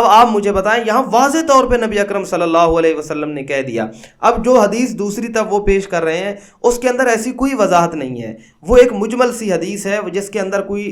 اب آپ مجھے بتائیں، یہاں واضح طور پہ نبی اکرم صلی اللہ علیہ وسلم نے کہہ دیا۔ اب جو حدیث دوسری طرف وہ پیش کر رہے ہیں اس کے اندر ایسی کوئی وضاحت نہیں ہے، وہ ایک مجمل سی حدیث ہے جس کے اندر کوئی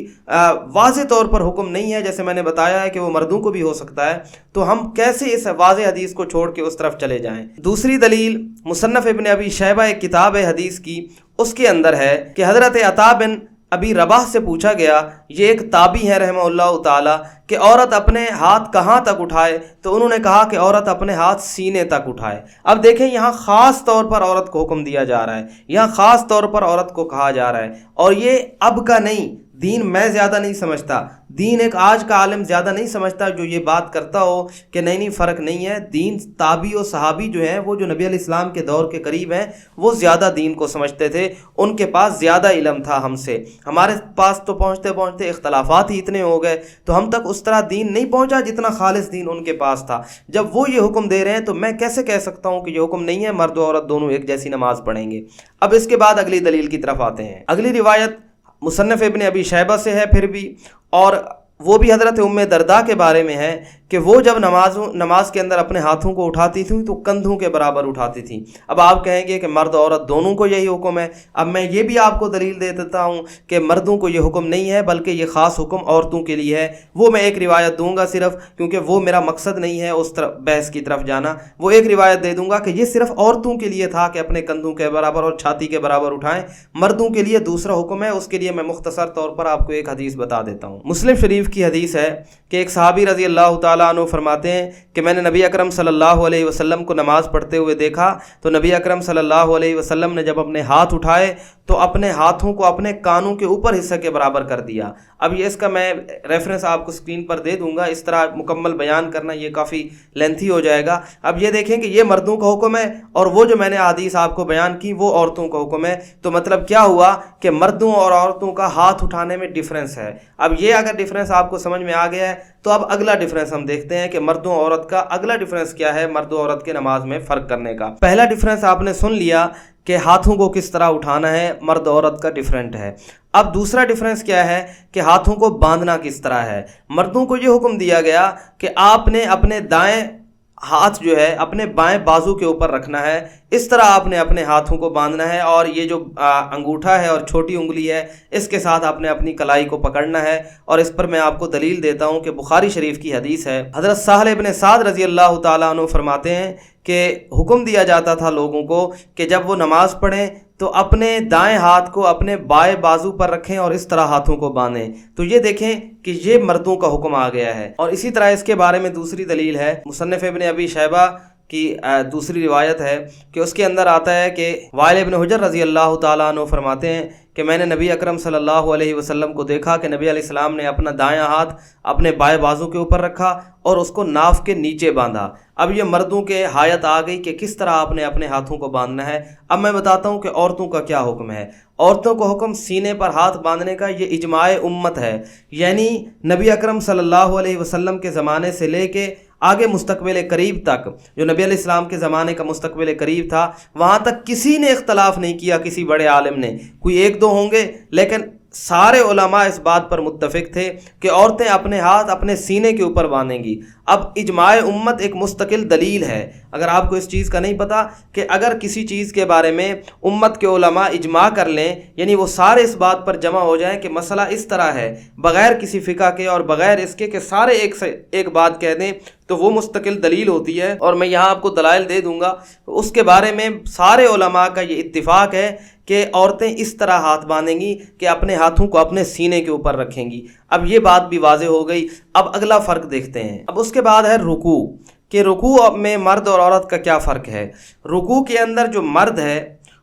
واضح طور پر حکم نہیں ہے، جیسے میں نے بتایا ہے کہ وہ مردوں کو بھی ہو سکتا ہے، تو ہم کیسے اس واضح حدیث کو چھوڑ کے اس طرف چلے جائیں۔ دوسری دلیل مصنف ابن ابی شیبہ ایک کتاب ہے حدیث کی، اس کے اندر ہے کہ حضرت عطا بن ابی رباح سے پوچھا گیا، یہ ایک تابعی ہے رحمہ اللہ تعالی، کہ عورت اپنے ہاتھ کہاں تک اٹھائے؟ تو انہوں نے کہا کہ عورت اپنے ہاتھ سینے تک اٹھائے۔ اب دیکھیں یہاں خاص طور پر عورت کو حکم دیا جا رہا ہے، یہاں خاص طور پر عورت کو کہا جا رہا ہے، اور یہ اب کا نہیں، دین میں زیادہ نہیں سمجھتا، دین ایک آج کا عالم زیادہ نہیں سمجھتا جو یہ بات کرتا ہو کہ نہیں فرق نہیں ہے۔ دین تابعی و صحابی جو ہیں، وہ جو نبی علیہ السلام کے دور کے قریب ہیں، وہ زیادہ دین کو سمجھتے تھے، ان کے پاس زیادہ علم تھا ہم سے۔ ہمارے پاس تو پہنچتے پہنچتے اختلافات ہی اتنے ہو گئے، تو ہم تک اس طرح دین نہیں پہنچا جتنا خالص دین ان کے پاس تھا۔ جب وہ یہ حکم دے رہے ہیں تو میں کیسے کہہ سکتا ہوں کہ یہ حکم نہیں ہے مرد و عورت دونوں ایک جیسی نماز پڑھیں گے؟ اب اس کے بعد اگلی دلیل کی طرف آتے ہیں۔ اگلی روایت مصنف ابن ابی شیبہ سے ہے پھر بھی، اور وہ بھی حضرت ام درداء کے بارے میں ہے کہ وہ جب نماز کے اندر اپنے ہاتھوں کو اٹھاتی تھیں تو کندھوں کے برابر اٹھاتی تھیں۔ اب آپ کہیں گے کہ مرد و عورت دونوں کو یہی حکم ہے، اب میں یہ بھی آپ کو دلیل دے دیتا ہوں کہ مردوں کو یہ حکم نہیں ہے بلکہ یہ خاص حکم عورتوں کے لیے ہے۔ وہ میں ایک روایت دوں گا صرف، کیونکہ وہ میرا مقصد نہیں ہے اس طرف بحث کی طرف جانا، وہ ایک روایت دے دوں گا کہ یہ صرف عورتوں کے لیے تھا کہ اپنے کندھوں کے برابر اور چھاتی کے برابر اٹھائیں، مردوں کے لیے دوسرا حکم ہے۔ اس کے لیے میں مختصر طور پر آپ کو ایک حدیث بتا دیتا ہوں۔ مسلم شریف کی حدیث ہے کہ ایک صحابی رضی اللہ تعالیٰ عنہ فرماتے ہیں کہ میں نے نبی اکرم صلی اللہ علیہ وسلم کو نماز پڑھتے ہوئے دیکھا، تو نبی اکرم صلی اللہ علیہ وسلم نے جب اپنے ہاتھ اٹھائے تو اپنے ہاتھوں کو اپنے کانوں کے اوپر حصے کے برابر کر دیا۔ اب یہ اس کا میں ریفرنس آپ کو اسکرین پر دے دوں گا، اس طرح مکمل بیان کرنا یہ کافی لینتھی ہو جائے گا۔ اب یہ دیکھیں کہ یہ مردوں کا حکم ہے اور وہ جو میں نے حدیث آپ کو بیان کی وہ عورتوں کا حکم ہے، تو مطلب کیا ہوا کہ مردوں اور عورتوں کا ہاتھ اٹھانے میں ڈفرینس ہے۔ اب یہ اگر ڈفرینس آپ کو سمجھ میں آ گیا ہے تو اب اگلا ڈفرینس ہم دیکھتے ہیں کہ مرد و عورت کا اگلا ڈفرینس کیا ہے، مرد و عورت کے نماز میں فرق کرنے کا۔ پہلا ڈفرینس آپ نے سن لیا کہ ہاتھوں کو کس طرح اٹھانا ہے، مرد و عورت کا ڈفرینٹ ہے۔ اب دوسرا ڈفرینس کیا ہے کہ ہاتھوں کو باندھنا کس طرح ہے۔ مردوں کو یہ حکم دیا گیا کہ آپ نے اپنے دائیں ہاتھ جو ہے اپنے بائیں بازو کے اوپر رکھنا ہے، اس طرح آپ نے اپنے ہاتھوں کو باندھنا ہے، اور یہ جو انگوٹھا ہے اور چھوٹی انگلی ہے اس کے ساتھ آپ نے اپنی کلائی کو پکڑنا ہے۔ اور اس پر میں آپ کو دلیل دیتا ہوں کہ بخاری شریف کی حدیث ہے، حضرت سہل ابن سعد رضی اللہ تعالیٰ عنہ فرماتے ہیں کہ حکم دیا جاتا تھا لوگوں کو کہ جب وہ نماز پڑھیں تو اپنے دائیں ہاتھ کو اپنے بائیں بازو پر رکھیں اور اس طرح ہاتھوں کو باندھیں۔ تو یہ دیکھیں کہ یہ مردوں کا حکم آ گیا ہے۔ اور اسی طرح اس کے بارے میں دوسری دلیل ہے، مصنف ابن ابی شیبہ کی دوسری روایت ہے کہ اس کے اندر آتا ہے کہ وائل ابن حجر رضی اللہ تعالیٰ عنہ فرماتے ہیں کہ میں نے نبی اکرم صلی اللہ علیہ وسلم کو دیکھا کہ نبی علیہ السلام نے اپنا دایاں ہاتھ اپنے بائیں بازو کے اوپر رکھا اور اس کو ناف کے نیچے باندھا۔ اب یہ مردوں کے حایت آ گئی کہ کس طرح آپ نے اپنے ہاتھوں کو باندھنا ہے۔ اب میں بتاتا ہوں کہ عورتوں کا کیا حکم ہے۔ عورتوں کو حکم سینے پر ہاتھ باندھنے کا یہ اجماع امت ہے، یعنی نبی اکرم صلی اللہ علیہ وسلم کے زمانے سے لے کے آگے مستقبل قریب تک، جو نبی علیہ السلام کے زمانے کا مستقبل قریب تھا وہاں تک کسی نے اختلاف نہیں کیا، کسی بڑے عالم نے، کوئی ایک دو ہوں گے لیکن سارے علماء اس بات پر متفق تھے کہ عورتیں اپنے ہاتھ اپنے سینے کے اوپر باندھیں گی۔ اب اجماع امت ایک مستقل دلیل ہے، اگر آپ کو اس چیز کا نہیں پتا کہ اگر کسی چیز کے بارے میں امت کے علماء اجماع کر لیں، یعنی وہ سارے اس بات پر جمع ہو جائیں کہ مسئلہ اس طرح ہے، بغیر کسی فقہ کے اور بغیر اس کے کہ سارے ایک بات کہہ دیں، تو وہ مستقل دلیل ہوتی ہے۔ اور میں یہاں آپ کو دلائل دے دوں گا، اس کے بارے میں سارے علماء کا یہ اتفاق ہے کہ عورتیں اس طرح ہاتھ باندھیں گی کہ اپنے ہاتھوں کو اپنے سینے کے اوپر رکھیں گی۔ اب یہ بات بھی واضح ہو گئی۔ اب اگلا فرق دیکھتے ہیں۔ اب اس کے بعد ہے رکوع، کہ رکوع میں مرد اور عورت کا کیا فرق ہے۔ رکوع کے اندر جو مرد ہے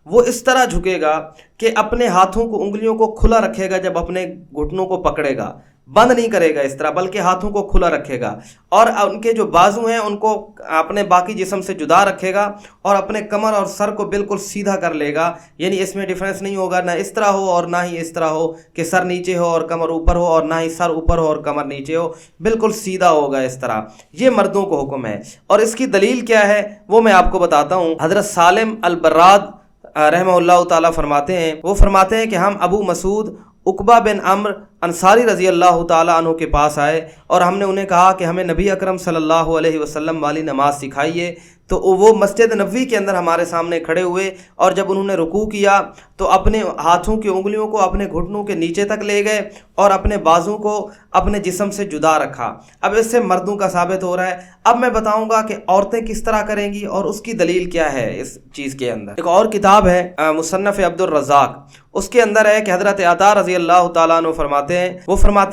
وہ اس طرح جھکے گا کہ اپنے ہاتھوں کو انگلیوں کو کھلا رکھے گا، جب اپنے گھٹنوں کو پکڑے گا بند نہیں کرے گا اس طرح، بلکہ ہاتھوں کو کھلا رکھے گا، اور ان کے جو بازو ہیں ان کو اپنے باقی جسم سے جدا رکھے گا، اور اپنے کمر اور سر کو بالکل سیدھا کر لے گا، یعنی اس میں ڈیفرنس نہیں ہوگا، نہ اس طرح ہو اور نہ ہی اس طرح ہو کہ سر نیچے ہو اور کمر اوپر ہو، اور نہ ہی سر اوپر ہو اور کمر نیچے ہو، بالکل سیدھا ہوگا اس طرح۔ یہ مردوں کو حکم ہے، اور اس کی دلیل کیا ہے وہ میں آپ کو بتاتا ہوں۔ حضرت سالم البراد رحمہ اللہ تعالیٰ فرماتے ہیں، وہ فرماتے ہیں کہ ہم ابو مسعود، عقبہ بن عمرو انصاری رضی اللہ تعالیٰ عنہ کے پاس آئے اور ہم نے انہیں کہا کہ ہمیں نبی اکرم صلی اللہ علیہ وسلم والی نماز سکھائیے، تو وہ مسجد نبوی کے اندر ہمارے سامنے کھڑے ہوئے، اور جب انہوں نے رکوع کیا تو اپنے ہاتھوں کی انگلیوں کو اپنے گھٹنوں کے نیچے تک لے گئے اور اپنے بازو کو اپنے جسم سے جدا رکھا۔ اب اس سے مردوں کا ثابت ہو رہا ہے۔ اب میں بتاؤں گا کہ عورتیں کس طرح کریں گی اور اس کی دلیل کیا ہے اس چیز کے اندر۔ ایک اور کتاب ہے مصنف عبد الرزاق، اس کے اندر ہے کہ حضرت عطا رضی اللہ تعالیٰ عنہ فرماتے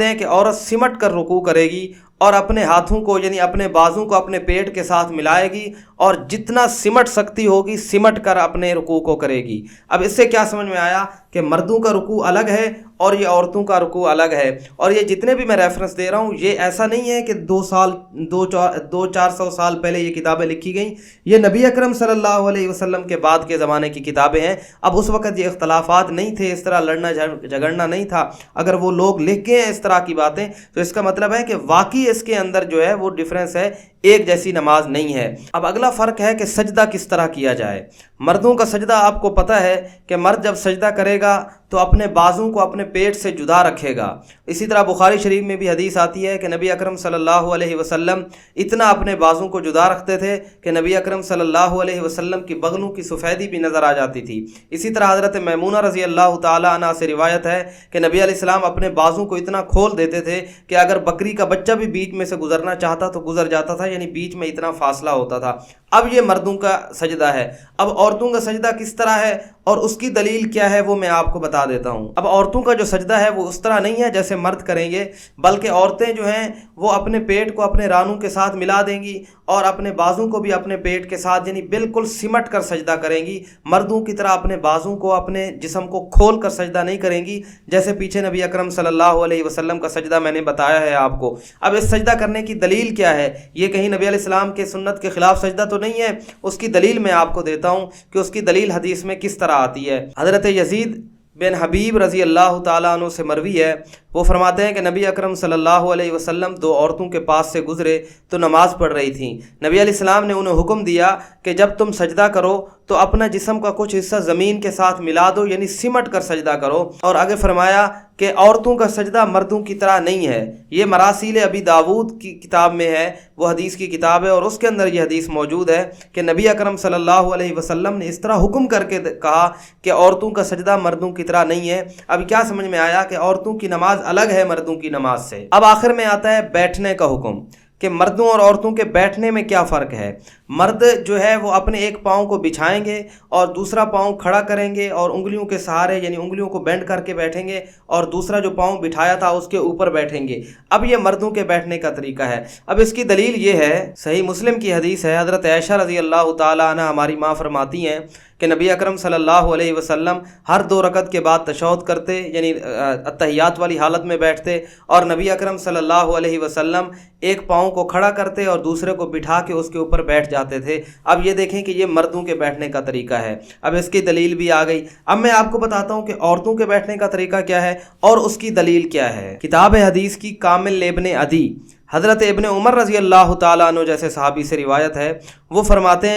ہیں کہ عورت سمٹ کر رکوع کرے گی اور اپنے ہاتھوں کو یعنی اپنے بازو کو اپنے پیٹ کے ساتھ ملائے گی اور جتنا سمٹ سکتی ہوگی سمٹ کر اپنے رکوع کو کرے گی۔ اب اس سے کیا سمجھ میں آیا کہ مردوں کا رکوع الگ ہے اور یہ عورتوں کا رکوع الگ ہے، اور یہ جتنے بھی میں ریفرنس دے رہا ہوں یہ ایسا نہیں ہے کہ 200-400 سال پہلے یہ کتابیں لکھی گئیں، یہ نبی اکرم صلی اللہ علیہ وسلم کے بعد کے زمانے کی کتابیں ہیں۔ اب اس وقت یہ اختلافات نہیں تھے، اس طرح لڑنا جھگڑنا نہیں تھا۔ اگر وہ لوگ لکھ کے ہیں اس طرح کی باتیں تو اس کا مطلب ہے کہ واقعی اس کے اندر جو ہے وہ ڈیفرنس ہے، ایک جیسی نماز نہیں ہے۔ اب اگلا فرق ہے کہ سجدہ کس طرح کیا جائے۔ مردوں کا سجدہ آپ کو پتہ ہے کہ مرد جب سجدہ کرے گا تو اپنے بازوں کو اپنے پیٹ سے جدا رکھے گا۔ اسی طرح بخاری شریف میں بھی حدیث آتی ہے کہ نبی اکرم صلی اللہ علیہ وسلم اتنا اپنے بازوں کو جدا رکھتے تھے کہ نبی اکرم صلی اللہ علیہ وسلم کی بغلوں کی سفیدی بھی نظر آ جاتی تھی۔ اسی طرح حضرت میمونہ رضی اللہ تعالیٰ عنہ سے روایت ہے کہ نبی علیہ السلام اپنے بازوں کو اتنا کھول دیتے تھے کہ اگر بکری کا بچہ بھی بیچ میں سے گزرنا چاہتا تو گزر جاتا تھا، یعنی بیچ میں اتنا فاصلہ ہوتا تھا۔ اب یہ مردوں کا سجدہ ہے۔ اب عورتوں کا سجدہ کس طرح ہے اور اس کی دلیل کیا ہے وہ میں آپ کو بتا دیتا ہوں۔ اب عورتوں کا جو سجدہ ہے وہ اس طرح نہیں ہے جیسے مرد کریں گے، بلکہ عورتیں جو ہیں وہ اپنے پیٹ کو اپنے رانوں کے ساتھ ملا دیں گی اور اپنے بازوں کو بھی اپنے پیٹ کے ساتھ یعنی بالکل سمٹ کر سجدہ کریں گی۔ مردوں کی طرح اپنے بازوں کو اپنے جسم کو کھول کر سجدہ نہیں کریں گی، جیسے پیچھے نبی اکرم صلی اللہ علیہ وسلم کا سجدہ میں نے بتایا ہے آپ کو۔ اب اس سجدہ کرنے کی دلیل کیا ہے؟ یہ کہیں نبی علیہ السلام کے سنت کے خلاف سجدہ تو نہیں ہے، اس کی دلیل میں آپ کو دیتا ہوں کہ اس کی دلیل حدیث میں کس طرح آتی ہے۔ حضرت یزید بن حبیب رضی اللہ تعالیٰ عنہ سے مروی ہے، وہ فرماتے ہیں کہ نبی اکرم صلی اللہ علیہ وسلم دو عورتوں کے پاس سے گزرے تو نماز پڑھ رہی تھیں۔ نبی علیہ السلام نے انہیں حکم دیا کہ جب تم سجدہ کرو تو اپنا جسم کا کچھ حصہ زمین کے ساتھ ملا دو، یعنی سمٹ کر سجدہ کرو، اور آگے فرمایا کہ عورتوں کا سجدہ مردوں کی طرح نہیں ہے۔ یہ مراسیل ابی داود کی کتاب میں ہے، وہ حدیث کی کتاب ہے، اور اس کے اندر یہ حدیث موجود ہے کہ نبی اکرم صلی اللہ علیہ وسلم نے اس طرح حکم کر کے کہا کہ عورتوں کا سجدہ مردوں کی طرح نہیں ہے۔ اب کیا سمجھ میں آیا کہ عورتوں کی نماز الگ ہے مردوں کی نماز سے۔ اب آخر میں آتا ہے بیٹھنے کا حکم کہ مردوں اور عورتوں کے بیٹھنے میں کیا فرق ہے۔ مرد جو ہے وہ اپنے ایک پاؤں کو بچھائیں گے اور دوسرا پاؤں کھڑا کریں گے اور انگلیوں کے سہارے یعنی انگلیوں کو بینڈ کر کے بیٹھیں گے، اور دوسرا جو پاؤں بٹھایا تھا اس کے اوپر بیٹھیں گے۔ اب یہ مردوں کے بیٹھنے کا طریقہ ہے۔ اب اس کی دلیل یہ ہے، صحیح مسلم کی حدیث ہے، حضرت عائشہ رضی اللہ تعالیٰ عنہ ہماری ماں فرماتی ہیں کہ نبی اکرم صلی اللہ علیہ وسلم ہر 2 رکعت کے بعد تشہد کرتے، یعنی اتحیات والی حالت میں بیٹھتے، اور نبی اکرم صلی اللہ علیہ وسلم ایک پاؤں کو کھڑا کرتے اور دوسرے کو بٹھا کے اس کے اوپر بیٹھ جاتے تھے۔ اب یہ دیکھیں کہ یہ مردوں کے بیٹھنے کا طریقہ ہے۔ اب اس کی دلیل بھی آ گئی۔ اب میں آپ کو بتاتا ہوں کہ عورتوں کے بیٹھنے کا طریقہ کیا ہے اور اس کی دلیل کیا ہے۔ کتاب حدیث کی کامل ابن عدی، حضرت ابن عمر رضی اللہ تعالیٰ عنہ جیسے صحابی سے روایت ہے، وہ فرماتے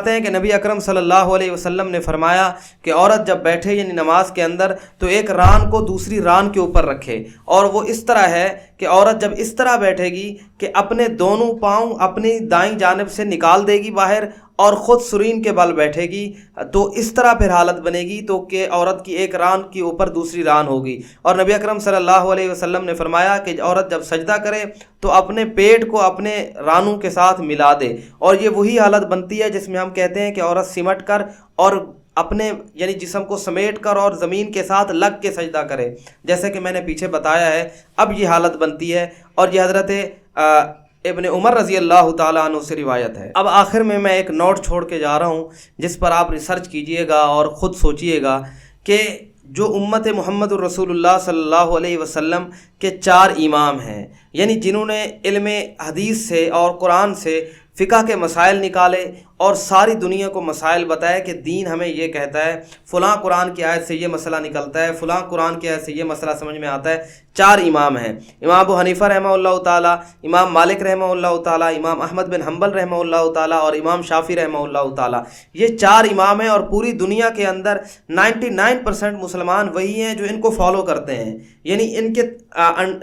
ہیں کہ نبی اکرم صلی اللہ علیہ وسلم نے فرمایا کہ عورت جب بیٹھے یعنی نماز کے اندر تو ایک ران کو دوسری ران کے اوپر رکھے، اور وہ اس طرح ہے کہ عورت جب اس طرح بیٹھے گی کہ اپنے دونوں پاؤں اپنی دائیں جانب سے نکال دے گی باہر اور خود سرین کے بل بیٹھے گی، تو اس طرح پھر حالت بنے گی تو کہ عورت کی ایک ران کے اوپر دوسری ران ہوگی۔ اور نبی اکرم صلی اللہ علیہ وسلم نے فرمایا کہ عورت جب سجدہ کرے تو اپنے پیٹ کو اپنے رانوں کے ساتھ ملا دے، اور یہ وہی حالت بنتی ہے جس میں ہم کہتے ہیں کہ عورت سمٹ کر اور اپنے یعنی جسم کو سمیٹ کر اور زمین کے ساتھ لگ کے سجدہ کرے، جیسے کہ میں نے پیچھے بتایا ہے۔ اب یہ حالت بنتی ہے، اور یہ حضرت ابن عمر رضی اللہ تعالیٰ عنہ سے روایت ہے۔ اب آخر میں ایک نوٹ چھوڑ کے جا رہا ہوں جس پر آپ ریسرچ کیجئے گا اور خود سوچئے گا کہ جو امت محمد الرسول اللہ صلی اللہ علیہ وسلم کے 4 امام ہیں، یعنی جنہوں نے علم حدیث سے اور قرآن سے فقہ کے مسائل نکالے اور ساری دنیا کو مسائل بتائے کہ دین ہمیں یہ کہتا ہے، فلاں قرآن کی آیت سے یہ مسئلہ نکلتا ہے، فلاں قرآن کی آیت سے یہ مسئلہ سمجھ میں آتا ہے۔ 4 امام ہیں، امام ابو حنیفہ رحمہ اللہ تعالیٰ، امام مالک رحمہ اللہ تعالیٰ، امام احمد بن حنبل رحمہ اللہ تعالیٰ اور امام شافعی رحمہ اللہ تعالیٰ۔ یہ 4 امام ہیں اور پوری دنیا کے اندر 99% مسلمان وہی ہیں جو ان کو فالو کرتے ہیں، یعنی ان کے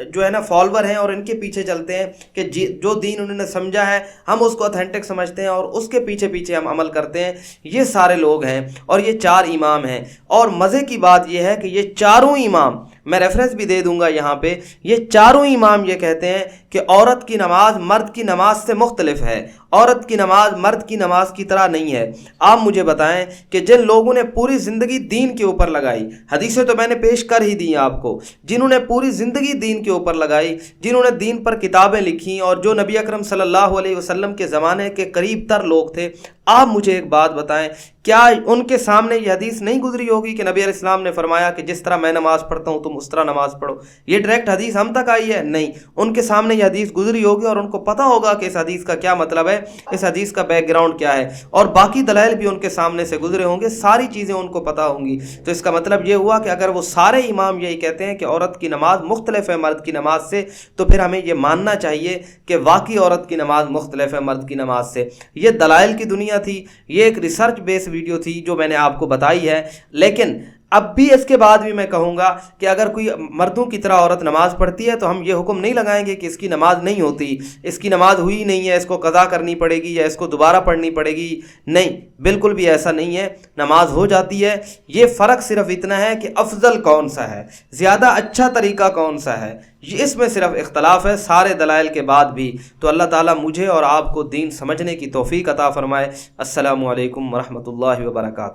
جو ہے نا فالوور ہیں اور ان کے پیچھے چلتے ہیں کہ جو دین انہوں نے سمجھا ہے ہم اس کو اتھینٹک سمجھتے ہیں اور اس کے پیچھے پیچھے ہم عمل کرتے ہیں۔ یہ سارے لوگ ہیں اور یہ 4 امام ہیں، اور مزے کی بات یہ ہے کہ یہ چاروں امام، میں ریفرنس بھی دے دوں گا یہاں پہ، یہ چاروں امام یہ کہتے ہیں کہ عورت کی نماز مرد کی نماز سے مختلف ہے، عورت کی نماز مرد کی نماز کی طرح نہیں ہے۔ آپ مجھے بتائیں کہ جن لوگوں نے پوری زندگی دین کے اوپر لگائی، حدیثیں تو میں نے پیش کر ہی دی آپ کو، جنہوں نے پوری زندگی دین کے اوپر لگائی، جنہوں نے دین پر کتابیں لکھیں اور جو نبی اکرم صلی اللہ علیہ وسلم کے زمانے کے قریب تر لوگ تھے، آپ مجھے ایک بات بتائیں، کیا ان کے سامنے یہ حدیث نہیں گزری ہوگی کہ نبی علیہ السلام نے فرمایا کہ جس طرح میں نماز پڑھتا ہوں تم اس طرح نماز پڑھو؟ یہ ڈائریکٹ حدیث ہم تک آئی ہے؟ نہیں، ان کے سامنے یہ حدیث گزری ہوگی اور ان کو پتہ ہوگا کہ اس حدیث کا کیا مطلب ہے، اس حدیث کا بیک گراؤنڈ کیا ہے، اور باقی دلائل بھی ان کے سامنے سے گزرے ہوں گے، ساری چیزیں ان کو پتہ ہوں گی۔ تو اس کا مطلب یہ ہوا کہ اگر وہ سارے امام یہی کہتے ہیں کہ عورت کی نماز مختلف ہے مرد کی نماز سے، تو پھر ہمیں یہ ماننا چاہیے کہ واقعی عورت کی نماز مختلف ہے مرد کی نماز سے۔ یہ دلائل کی دنیا تھی، یہ ایک ریسرچ بیس ویڈیو تھی جو میں نے آپ کو بتائی ہے، لیکن اب بھی اس کے بعد بھی میں کہوں گا کہ اگر کوئی مردوں کی طرح عورت نماز پڑھتی ہے تو ہم یہ حکم نہیں لگائیں گے کہ اس کی نماز نہیں ہوتی، اس کی نماز ہوئی نہیں ہے، اس کو قضا کرنی پڑے گی یا اس کو دوبارہ پڑھنی پڑے گی۔ نہیں، بالکل بھی ایسا نہیں ہے، نماز ہو جاتی ہے۔ یہ فرق صرف اتنا ہے کہ افضل کون سا ہے، زیادہ اچھا طریقہ کون سا ہے، اس میں صرف اختلاف ہے، سارے دلائل کے بعد بھی۔ تو اللہ تعالیٰ مجھے اور آپ کو دین سمجھنے کی توفیق عطا فرمائے۔ السلام علیکم ورحمۃ اللہ وبرکاتہ۔